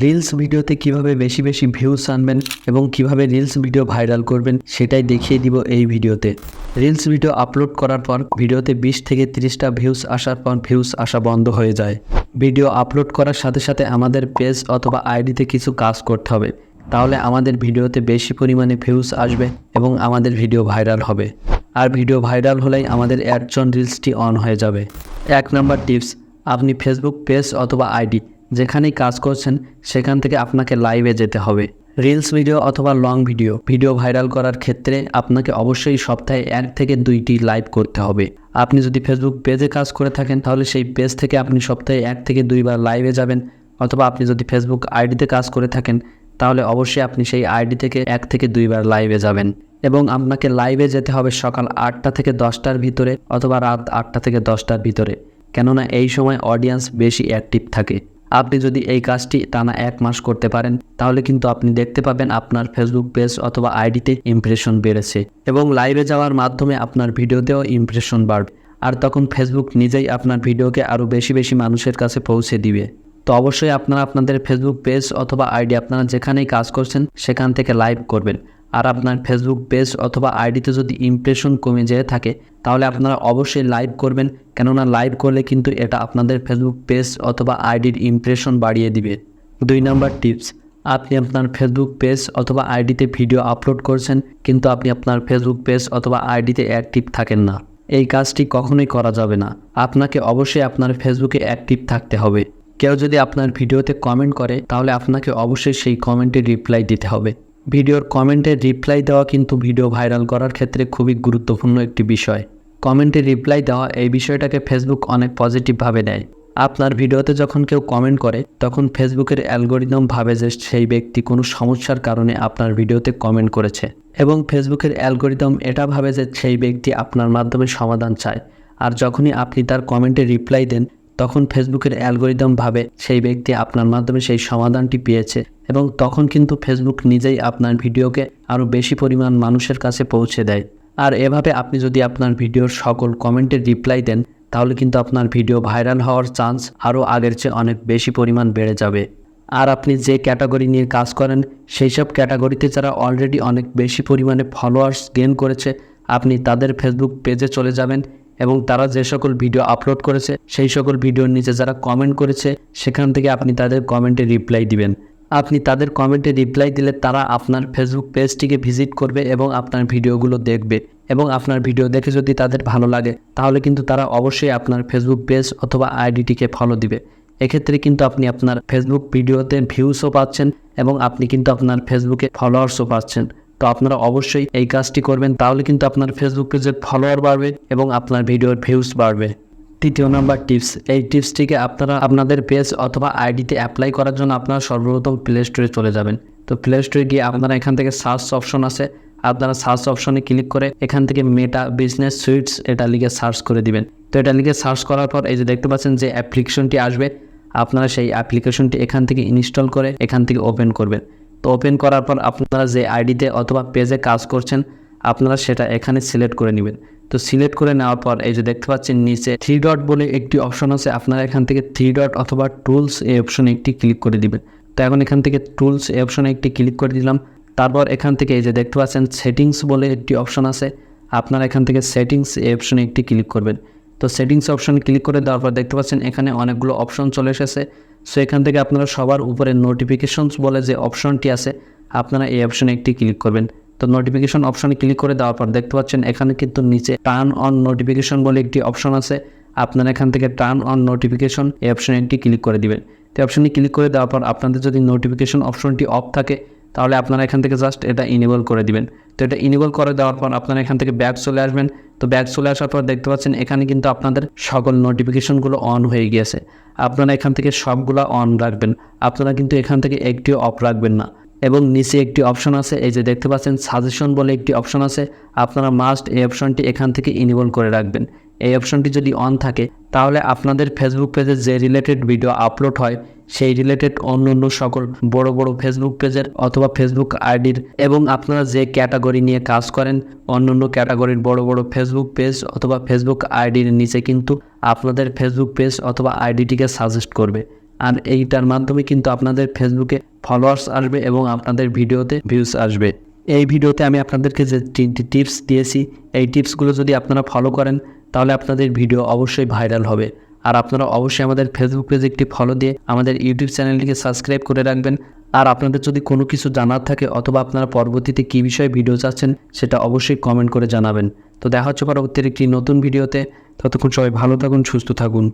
Reels ভিডিওতে কিভাবে বেশি বেশি ভিউজ আনবেন এবং কিভাবে রিলস ভিডিও ভাইরাল করবেন সেটাই দেখিয়ে দিব এই ভিডিওতে। রিলস ভিডিও আপলোড করার পর ভিডিওতে 20 থেকে 30টা ভিউজ আসার পর ভিউজ আসা বন্ধ হয়ে যায়। ভিডিও আপলোড করার সাথে সাথে আমাদের পেজ অথবা আইডিতে কিছু কাজ করতে হবে, তাহলে আমাদের ভিডিওতে বেশি পরিমাণে ভিউজ আসবে এবং আমাদের ভিডিও ভাইরাল হবে। আর ভিডিও ভাইরাল হলেই আমাদের অ্যাডসন রিলসটি অন হয়ে যাবে। 1 নম্বর টিপস, আপনি ফেসবুক পেজ অথবা আইডি যেখানেই কাজ করছেন সেখান থেকে আপনাকে লাইভে যেতে হবে। রিলস ভিডিও অথবা লং ভিডিও ভাইরাল করার ক্ষেত্রে আপনাকে অবশ্যই সপ্তাহে 1 থেকে 2টি লাইভ করতে হবে। আপনি যদি ফেসবুক পেজে কাজ করে থাকেন তাহলে সেই পেজ থেকে আপনি সপ্তাহে 1 থেকে 2 বার লাইভে যাবেন, অথবা আপনি যদি ফেসবুক আইডিতে কাজ করে থাকেন তাহলে অবশ্যই আপনি সেই আইডি থেকে 1 থেকে 2 বার লাইভে যাবেন। এবং আপনাকে লাইভে যেতে হবে সকাল 8টা থেকে 10টার ভিতরে অথবা রাত 8টা থেকে 10টার ভিতরে, কেননা এই সময় অডিয়েন্স বেশি অ্যাক্টিভ থাকে। আপনি যদি এই কাজটি টানা 1 মাস করতে পারেন তাহলে কিন্তু আপনি দেখতে পাবেন আপনার ফেসবুক পেজ অথবা আইডিতে ইমপ্রেশন বেড়েছে এবং লাইভে যাওয়ার মাধ্যমে আপনার ভিডিওতেও ইমপ্রেশন বাড়বে। আর তখন ফেসবুক নিজেই আপনার ভিডিওকে আরও বেশি বেশি মানুষের কাছে পৌঁছে দিবে। তো অবশ্যই আপনারা আপনাদের ফেসবুক পেজ অথবা আইডি আপনারা যেখানেই কাজ করছেন সেখান থেকে লাইভ করবেন। আর আপনার ফেসবুক পেজ অথবা আইডিতে যদি ইমপ্রেশন কমে যেয়ে থাকে তাহলে আপনারা অবশ্যই লাইভ করবেন, কেননা লাইভ করলে কিন্তু এটা আপনাদের ফেসবুক পেজ অথবা আইডির ইমপ্রেশন বাড়িয়ে দিবে। 2 নম্বর টিপস, আপনি আপনার ফেসবুক পেজ অথবা আইডিতে ভিডিও আপলোড করছেন কিন্তু আপনি আপনার ফেসবুক পেজ অথবা আইডিতে অ্যাক্টিভ থাকেন না। এই কাজটি কখনোই করা যাবে না। আপনাকে অবশ্যই আপনার ফেসবুকে অ্যাক্টিভ থাকতে হবে। কেউ যদি আপনার ভিডিওতে কমেন্ট করে তাহলে আপনাকে অবশ্যই সেই কমেন্টে রিপ্লাই দিতে হবে। ভিডিওর কমেন্টে রিপ্লাই দেওয়া কিন্তু ভিডিও ভাইরাল করার ক্ষেত্রে খুবই গুরুত্বপূর্ণ একটি বিষয়। কমেন্টে রিপ্লাই দেওয়া এই বিষয়টাকে ফেসবুক অনেক পজিটিভভাবে নেয়। আপনার ভিডিওতে যখন কেউ কমেন্ট করে তখন ফেসবুকের অ্যালগোরিদম ভাবে যে সেই ব্যক্তি কোনো সমস্যার কারণে আপনার ভিডিওতে কমেন্ট করেছে, এবং ফেসবুকের অ্যালগোরিদম এটা ভাবে যে সেই ব্যক্তি আপনার মাধ্যমে সমাধান চায়। আর যখনই আপনি তার কমেন্টে রিপ্লাই দেন তখন ফেসবুকের অ্যালগোরিদম ভাবে সেই ব্যক্তি আপনার মাধ্যমে সেই সমাধানটি পেয়েছে, এবং তখন কিন্তু ফেসবুক নিজেই আপনার ভিডিওকে আরও বেশি পরিমাণ মানুষের কাছে পৌঁছে দেয়। আর এভাবে আপনি যদি আপনার ভিডিওর সকল কমেন্টের রিপ্লাই দেন তাহলে কিন্তু আপনার ভিডিও ভাইরাল হওয়ার চান্স আরও আগের চেয়ে অনেক বেশি পরিমাণ বেড়ে যাবে। আর আপনি যে ক্যাটাগরি নিয়ে কাজ করেন সেই সব ক্যাটাগরিতে যারা অলরেডি অনেক বেশি পরিমাণে ফলোয়ার্স গেইন করেছে আপনি তাদের ফেসবুক পেজে চলে যাবেন এবং তারা যে সকল ভিডিও আপলোড করেছে সেই সকল ভিডিওর নিচে যারা কমেন্ট করেছে সেখান থেকে আপনি তাদের কমেন্টে রিপ্লাই দিবেন। আপনি তাদের কমেন্টে রিপ্লাই দিলে তারা আপনার ফেসবুক পেজটিকে ভিজিট করবে এবং আপনার ভিডিওগুলো দেখবে, এবং আপনার ভিডিও দেখে যদি তাদের ভালো লাগে তাহলে কিন্তু তারা অবশ্যই আপনার ফেসবুক পেজ অথবা আইডিটিকে ফলো দিবে। এক্ষেত্রে কিন্তু আপনি আপনার ফেসবুক ভিডিওতে ভিউসও পাচ্ছেন এবং আপনি কিন্তু আপনার ফেসবুকে ফলোয়ার্সও পাচ্ছেন। তো আপনারা অবশ্যই এই কাজটি করবেন, তাহলে কিন্তু আপনার ফেসবুক পেজের ফলোয়ার বাড়বে এবং আপনার ভিডিওর ভিউস বাড়বে। 3 নম্বর টিপস, এই টিপসটিকে আপনারা আপনাদের পেজ অথবা আইডিতে অ্যাপ্লাই করার জন্য আপনারা সর্বপ্রথম প্লে স্টোরে চলে যাবেন। তো প্লে স্টোরে গিয়ে আপনারা এখান থেকে সার্চ অপশন আছে, আপনারা সার্চ অপশনে ক্লিক করে এখান থেকে মেটা বিজনেস সুইটস এটা লিখে সার্চ করে দিবেন। তো এটা লিখে সার্চ করার পর এই যে দেখতে পাচ্ছেন যে অ্যাপ্লিকেশনটি আসবে, আপনারা সেই অ্যাপ্লিকেশনটি এখান থেকে ইনস্টল করে এখান থেকে ওপেন করবেন। তো ওপেন করার পর আপনারা যে আইডিতে অথবা পেজে কাজ করছেন আপনারা সেটা এখানে সিলেক্ট করে নেবেন। তো সিলেক্ট করে নেওয়ার পর এই যে দেখতে পাচ্ছেন নিচে 3 ডট বলে একটি অপশন আছে, আপনারা এখান থেকে 3 ডট অথবা টুলস এই অপশনে একটি ক্লিক করে দিবেন। তো এখন এখান থেকে টুলস এই অপশনে একটি ক্লিক করে দিলাম। তারপর এখান থেকে এই যে দেখতে পাচ্ছেন সেটিংস বলে একটি অপশন আছে, আপনারা এখান থেকে সেটিংস এই অপশনে একটি ক্লিক করবেন। তো সেটিংস অপশনে ক্লিক করে দেওয়ার পর দেখতে পাচ্ছেন এখানে অনেকগুলো অপশন চলে এসেছে। সো এখান থেকে আপনারা সবার উপরে নোটিফিকেশনস বলে যে অপশনটি আছে আপনারা এই অপশনে একটি ক্লিক করবেন। তো নোটিফিকেশন অপশনে ক্লিক করে দেওয়ার পর দেখতে পাচ্ছেন এখানে কিন্তু নিচে টার্ন অন নোটিফিকেশন বলে একটি অপশন আছে, আপনারা এখান থেকে টার্ন অন নোটিফিকেশন এই অপশনে একটি ক্লিক করে দিবেন। তো অপশনে ক্লিক করে দেওয়ার পর আপনাদের যদি নোটিফিকেশন অপশনটি অফ থাকে তাহলে আপনারা এখান থেকে জাস্ট এটা ইনেবল করে দিবেন। তো এটা ইনেবল করে দেওয়ার পর আপনারা এখান থেকে ব্যাক চলে আসবেন। তো ব্যাক চলে আসার পর দেখতে পাচ্ছেন এখানে কিন্তু আপনাদের সকল নোটিফিকেশনগুলো অন হয়ে গিয়েছে। আপনারা এখান থেকে সবগুলো অন রাখবেন, আপনারা কিন্তু এখান থেকে একটিও অফ রাখবেন না। এবং নিচে একটি অপশন আছে, এই যে দেখতে পাচ্ছেন সাজেশন বলে একটি অপশন আছে, আপনারা মাস্ট এই অপশনটি এখান থেকে ইনেবল করে রাখবেন। এই অপশনটি যদি অন থাকে তাহলে আপনাদের ফেসবুক পেজে যে রিলেটেড ভিডিও আপলোড হয় সেই রিলেটেড অন্য সকল বড় বড় ফেসবুক পেজের অথবা ফেসবুক আইডির, এবং আপনারা যে ক্যাটাগরি নিয়ে কাজ করেন অন্য ক্যাটাগরির বড় বড় ফেসবুক পেজ অথবা ফেসবুক আইডির নিচে কিন্তু আপনাদের ফেসবুক পেজ অথবা আইডিটিকে সাজেস্ট করবে। আর এইটার মাধ্যমে কিন্তু আপনাদের ফেসবুকে ফলোয়ার্স আসবে এবং আপনাদের ভিডিওতে ভিউজ আসবে। এই ভিডিওতে আমি আপনাদেরকে যে 3টি টিপস দিয়েছি, এই টিপসগুলো যদি আপনারা ফলো করেন তাহলে আপনাদের ভিডিও অবশ্যই ভাইরাল হবে। আর আপনারা অবশ্যই আমাদের ফেসবুক পেজে একটি ফলো দিয়ে আমাদের ইউটিউব চ্যানেলটিকে সাবস্ক্রাইব করে রাখবেন। আর আপনাদের যদি কোনো কিছু জানার থাকে অথবা আপনারা পরবর্তীতে কী বিষয়ে ভিডিও চাচ্ছেন সেটা অবশ্যই কমেন্ট করে জানাবেন। তো দেখা হচ্ছে পরবর্তীর একটি নতুন ভিডিওতে। ততক্ষণ সবাই ভালো থাকুন, সুস্থ থাকুন।